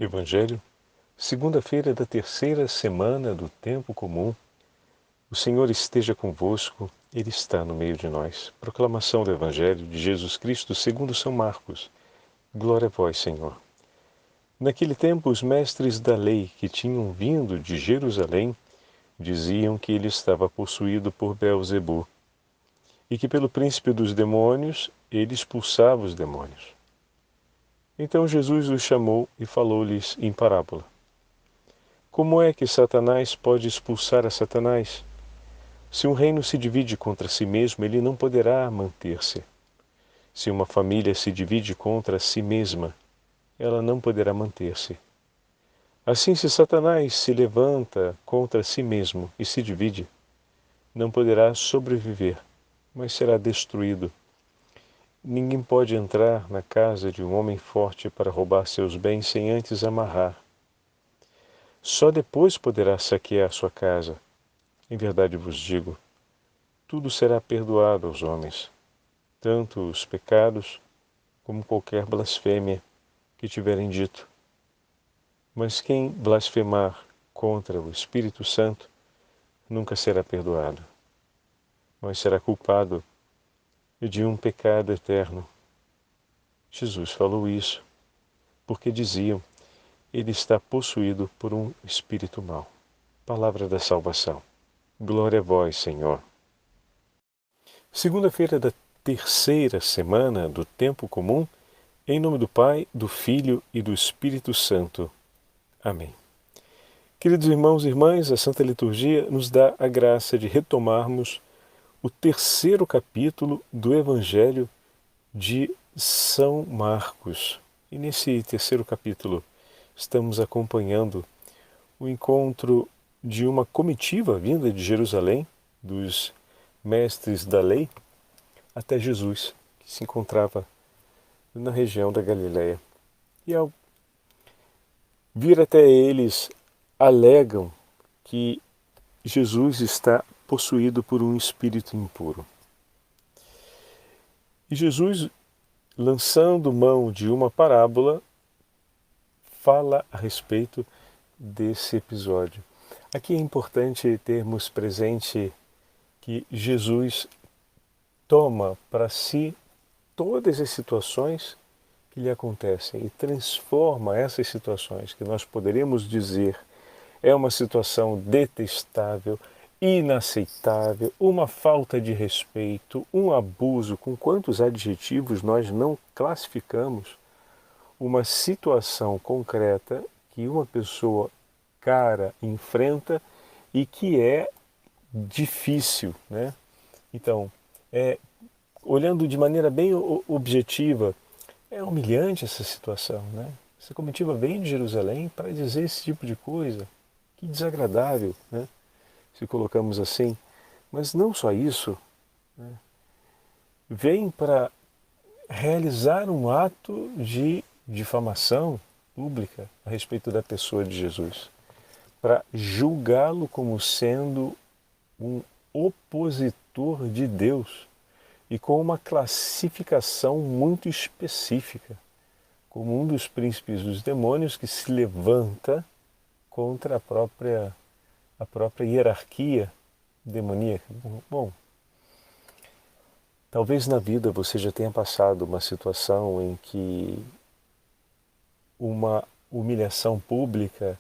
Evangelho, segunda-feira da terceira semana do tempo comum. O Senhor esteja convosco, Ele está no meio de nós. Proclamação do Evangelho de Jesus Cristo segundo São Marcos. Glória a vós, Senhor. Naquele tempo, os mestres da lei que tinham vindo de Jerusalém diziam que ele estava possuído por Beelzebu e que pelo príncipe dos demônios ele expulsava os demônios. Então Jesus os chamou e falou-lhes em parábola. Como é que Satanás pode expulsar a Satanás? Se um reino se divide contra si mesmo, ele não poderá manter-se. Se uma família se divide contra si mesma, ela não poderá manter-se. Assim, se Satanás se levanta contra si mesmo e se divide, não poderá sobreviver, mas será destruído. Ninguém pode entrar na casa de um homem forte para roubar seus bens sem antes amarrar. Só depois poderá saquear sua casa. Em verdade vos digo, tudo será perdoado aos homens, tanto os pecados como qualquer blasfêmia que tiverem dito. Mas quem blasfemar contra o Espírito Santo nunca será perdoado, mas será culpado de um pecado eterno. Jesus falou isso porque diziam, ele está possuído por um espírito mau. Palavra da salvação. Glória a vós, Senhor. Segunda-feira da terceira semana do tempo comum, em nome do Pai, do Filho e do Espírito Santo. Amém. Queridos irmãos e irmãs, a Santa Liturgia nos dá a graça de retomarmos o terceiro capítulo do Evangelho de São Marcos. E nesse terceiro capítulo estamos acompanhando o encontro de uma comitiva vinda de Jerusalém, dos mestres da lei, até Jesus, que se encontrava na região da Galileia. E ao vir até eles, alegam que Jesus está possuído por um espírito impuro. E Jesus, lançando mão de uma parábola, fala a respeito desse episódio. Aqui é importante termos presente que Jesus toma para si todas as situações que lhe acontecem e transforma essas situações que nós poderíamos dizer é uma situação detestável, inaceitável, uma falta de respeito, um abuso, com quantos adjetivos nós não classificamos uma situação concreta que uma pessoa cara enfrenta e que é difícil, né? Então, olhando de maneira bem objetiva, é humilhante essa situação, né? Essa comitiva vem de Jerusalém para dizer esse tipo de coisa. Que desagradável, né? Se colocamos assim. Mas não só isso, né? Vem para realizar um ato de difamação pública a respeito da pessoa de Jesus, para julgá-lo como sendo um opositor de Deus e com uma classificação muito específica, como um dos príncipes dos demônios que se levanta contra a própria hierarquia demoníaca. Bom, talvez na vida você já tenha passado uma situação em que uma humilhação pública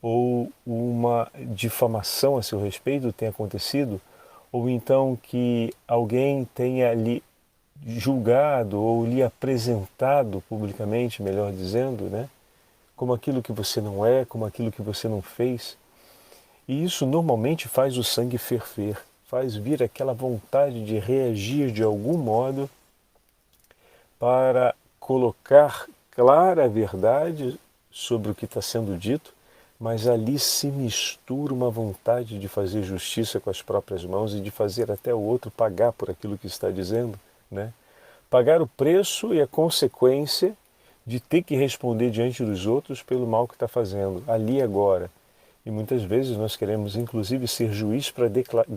ou uma difamação a seu respeito tenha acontecido, ou então que alguém tenha lhe julgado ou lhe apresentado publicamente, melhor dizendo, né, como aquilo que você não é, como aquilo que você não fez. E isso normalmente faz o sangue ferver, faz vir aquela vontade de reagir de algum modo para colocar clara a verdade sobre o que está sendo dito, mas ali se mistura uma vontade de fazer justiça com as próprias mãos e de fazer até o outro pagar por aquilo que está dizendo, né? Pagar o preço e a consequência de ter que responder diante dos outros pelo mal que está fazendo, ali agora. E muitas vezes nós queremos inclusive ser juiz para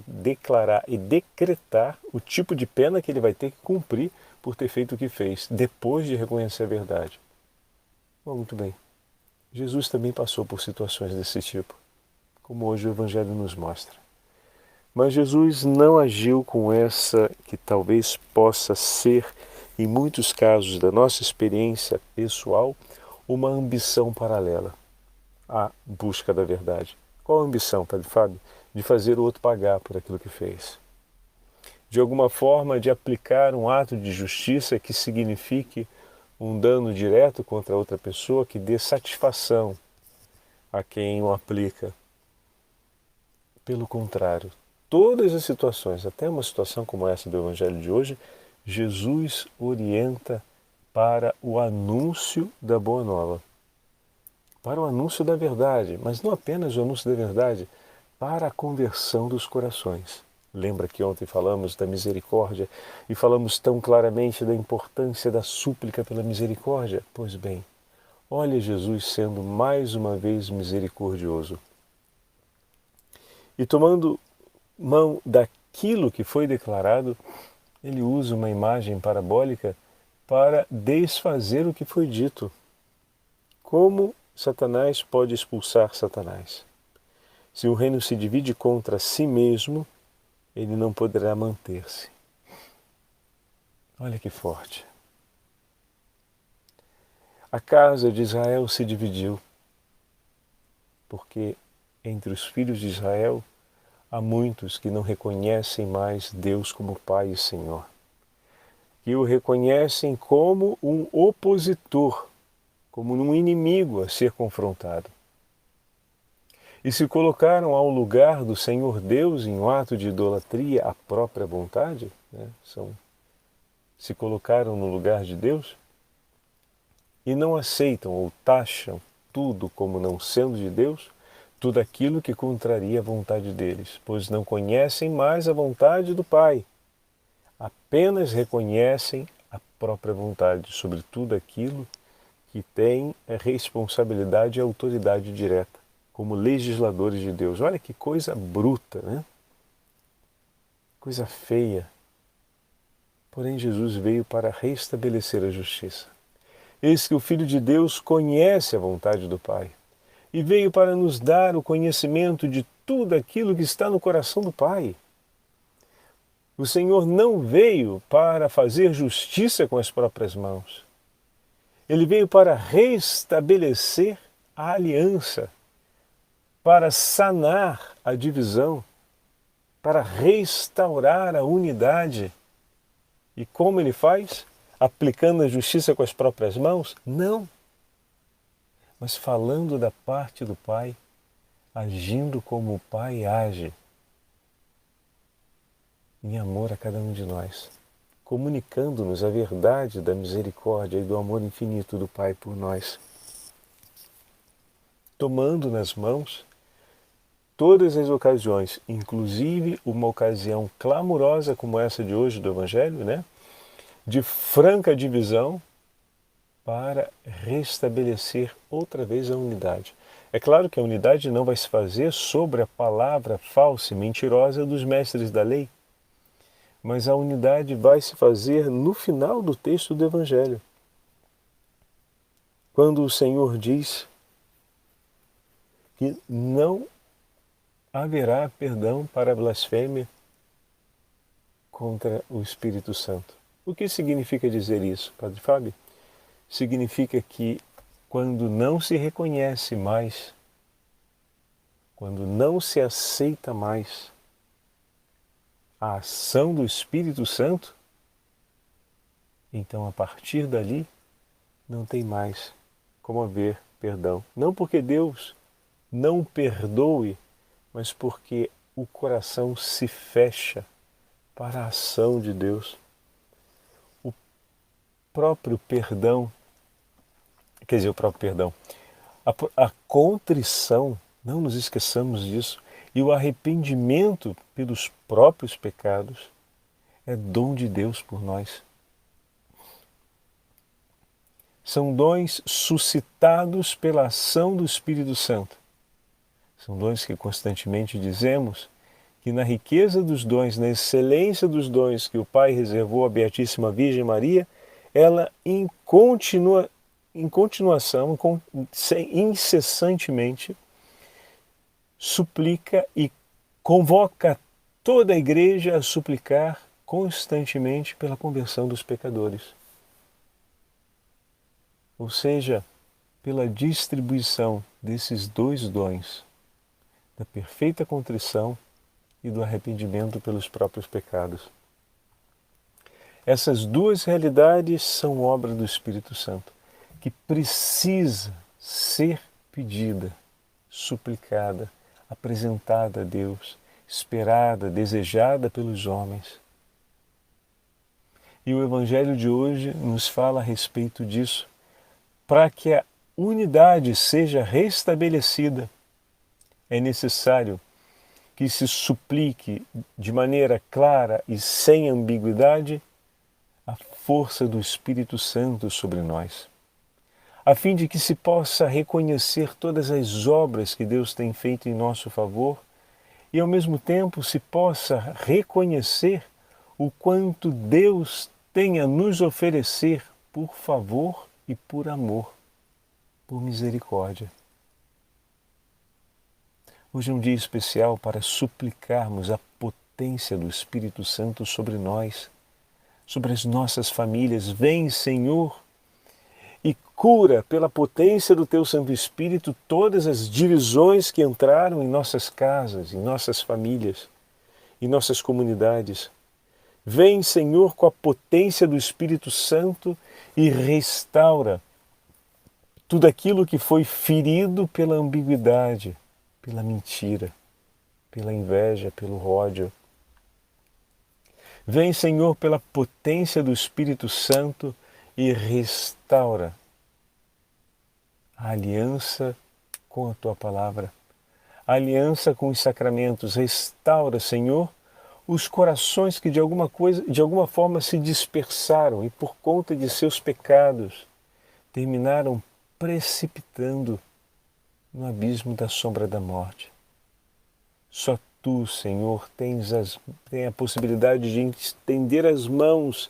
declarar e decretar o tipo de pena que ele vai ter que cumprir por ter feito o que fez, depois de reconhecer a verdade. Bom, muito bem. Jesus também passou por situações desse tipo, como hoje o Evangelho nos mostra. Mas Jesus não agiu com essa que talvez possa ser, em muitos casos da nossa experiência pessoal, uma ambição paralela à busca da verdade. Qual a ambição, Padre Fábio? De fazer o outro pagar por aquilo que fez. De alguma forma, de aplicar um ato de justiça que signifique um dano direto contra outra pessoa, que dê satisfação a quem o aplica. Pelo contrário, todas as situações, até uma situação como essa do Evangelho de hoje, Jesus orienta para o anúncio da Boa Nova, para o anúncio da verdade, mas não apenas o anúncio da verdade, para a conversão dos corações. Lembra que ontem falamos da misericórdia e falamos tão claramente da importância da súplica pela misericórdia? Pois bem, olha Jesus sendo mais uma vez misericordioso. E tomando mão daquilo que foi declarado, ele usa uma imagem parabólica para desfazer o que foi dito. Como Satanás pode expulsar Satanás? Se o reino se divide contra si mesmo, ele não poderá manter-se. Olha que forte. A casa de Israel se dividiu, porque entre os filhos de Israel há muitos que não reconhecem mais Deus como Pai e Senhor, que o reconhecem como um opositor, como um inimigo a ser confrontado. E se colocaram ao lugar do Senhor Deus em um ato de idolatria à própria vontade, se colocaram no lugar de Deus e não aceitam ou taxam tudo como não sendo de Deus, tudo aquilo que contraria a vontade deles, pois não conhecem mais a vontade do Pai, apenas reconhecem a própria vontade sobre tudo aquilo que tem a responsabilidade e autoridade direta, como legisladores de Deus. Olha que coisa bruta, né? Coisa feia. Porém, Jesus veio para restabelecer a justiça. Eis que o Filho de Deus conhece a vontade do Pai e veio para nos dar o conhecimento de tudo aquilo que está no coração do Pai. O Senhor não veio para fazer justiça com as próprias mãos. Ele veio para restabelecer a aliança, para sanar a divisão, para restaurar a unidade. E como ele faz? Aplicando a justiça com as próprias mãos? Não. Mas falando da parte do Pai, agindo como o Pai age, em amor a cada um de nós, comunicando-nos a verdade da misericórdia e do amor infinito do Pai por nós, tomando nas mãos todas as ocasiões, inclusive uma ocasião clamorosa como essa de hoje do Evangelho, né? De franca divisão, para restabelecer outra vez a unidade. É claro que a unidade não vai se fazer sobre a palavra falsa e mentirosa dos mestres da lei, mas a unidade vai se fazer no final do texto do Evangelho, quando o Senhor diz que não haverá perdão para a blasfêmia contra o Espírito Santo. O que significa dizer isso, Padre Fábio? Significa que quando não se reconhece mais, quando não se aceita mais a ação do Espírito Santo, então a partir dali não tem mais como haver perdão. Não porque Deus não perdoe, mas porque o coração se fecha para a ação de Deus. O próprio perdão, a contrição, não nos esqueçamos disso, e o arrependimento pelos próprios pecados é dom de Deus por nós. São dons suscitados pela ação do Espírito Santo. São dons que constantemente dizemos que na riqueza dos dons, na excelência dos dons que o Pai reservou à Beatíssima Virgem Maria, ela continua em continuação, incessantemente, suplica e convoca toda a igreja a suplicar constantemente pela conversão dos pecadores. Ou seja, pela distribuição desses dois dons, da perfeita contrição e do arrependimento pelos próprios pecados. Essas duas realidades são obra do Espírito Santo, que precisa ser pedida, suplicada, apresentada a Deus, esperada, desejada pelos homens. E o Evangelho de hoje nos fala a respeito disso. Para que a unidade seja restabelecida, é necessário que se suplique de maneira clara e sem ambiguidade a força do Espírito Santo sobre nós, a fim de que se possa reconhecer todas as obras que Deus tem feito em nosso favor e, ao mesmo tempo, se possa reconhecer o quanto Deus tem a nos oferecer por favor e por amor, por misericórdia. Hoje é um dia especial para suplicarmos a potência do Espírito Santo sobre nós, sobre as nossas famílias. Vem, Senhor, e cura pela potência do Teu Santo Espírito todas as divisões que entraram em nossas casas, em nossas famílias, em nossas comunidades. Vem, Senhor, com a potência do Espírito Santo e restaura tudo aquilo que foi ferido pela ambiguidade, pela mentira, pela inveja, pelo ódio. Vem, Senhor, pela potência do Espírito Santo e restaura a aliança com a Tua Palavra, a aliança com os sacramentos. Restaura, Senhor, os corações que de alguma forma se dispersaram e por conta de seus pecados terminaram precipitando no abismo da sombra da morte. Só Tu, Senhor, tem a possibilidade de estender as mãos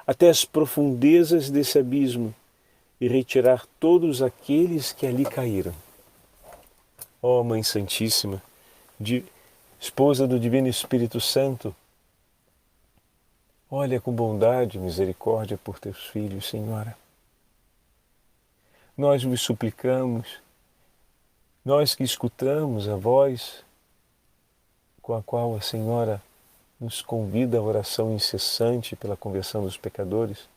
até as profundezas desse abismo e retirar todos aqueles que ali caíram. Ó Mãe Santíssima, Esposa do Divino Espírito Santo, olha com bondade e misericórdia por Teus filhos, Senhora. Nós vos suplicamos, nós que escutamos a voz com a qual a Senhora nos convida à oração incessante pela conversão dos pecadores,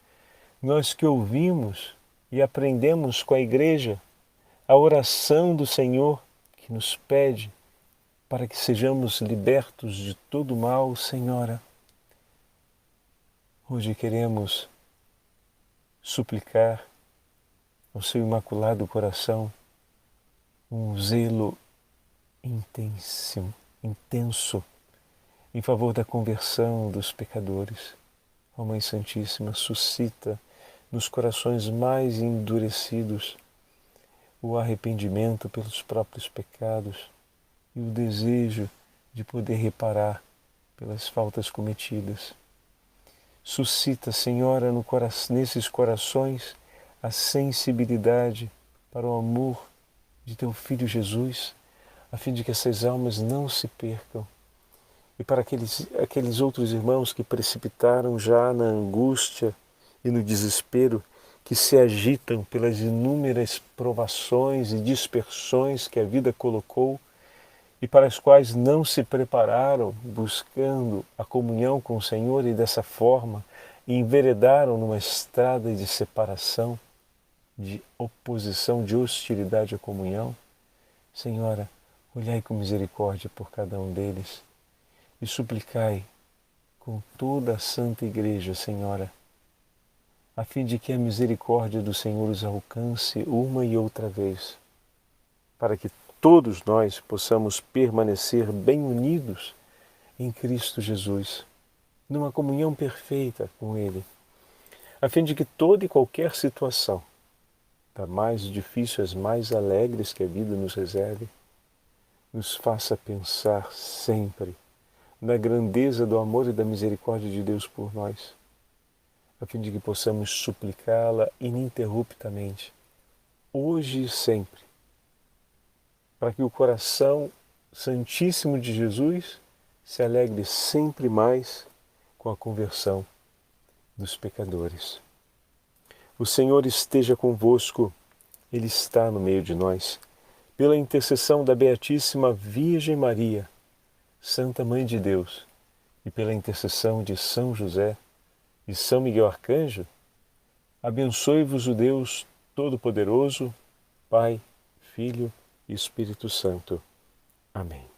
nós que ouvimos e aprendemos com a Igreja a oração do Senhor que nos pede para que sejamos libertos de todo mal, Senhora. Hoje queremos suplicar ao Seu Imaculado Coração um zelo intenso em favor da conversão dos pecadores. Ó Mãe Santíssima, suscita nos corações mais endurecidos o arrependimento pelos próprios pecados e o desejo de poder reparar pelas faltas cometidas. Suscita, Senhora, nesses corações a sensibilidade para o amor de Teu Filho Jesus, a fim de que essas almas não se percam. E para aqueles outros irmãos que precipitaram já na angústia e no desespero, que se agitam pelas inúmeras provações e dispersões que a vida colocou e para as quais não se prepararam buscando a comunhão com o Senhor e dessa forma enveredaram numa estrada de separação, de oposição, de hostilidade à comunhão. Senhora, olhai com misericórdia por cada um deles e suplicai com toda a Santa Igreja, Senhora, a fim de que a misericórdia do Senhor os alcance uma e outra vez, para que todos nós possamos permanecer bem unidos em Cristo Jesus, numa comunhão perfeita com Ele, a fim de que toda e qualquer situação, da mais difícil às mais alegres que a vida nos reserve, nos faça pensar sempre na grandeza do amor e da misericórdia de Deus por nós, a fim de que possamos suplicá-la ininterruptamente hoje e sempre, para que o coração Santíssimo de Jesus se alegre sempre mais com a conversão dos pecadores. O Senhor esteja convosco, Ele está no meio de nós. Pela intercessão da Beatíssima Virgem Maria, Santa Mãe de Deus, e pela intercessão de São José e São Miguel Arcanjo, abençoe-vos o Deus Todo-Poderoso, Pai, Filho e Espírito Santo. Amém.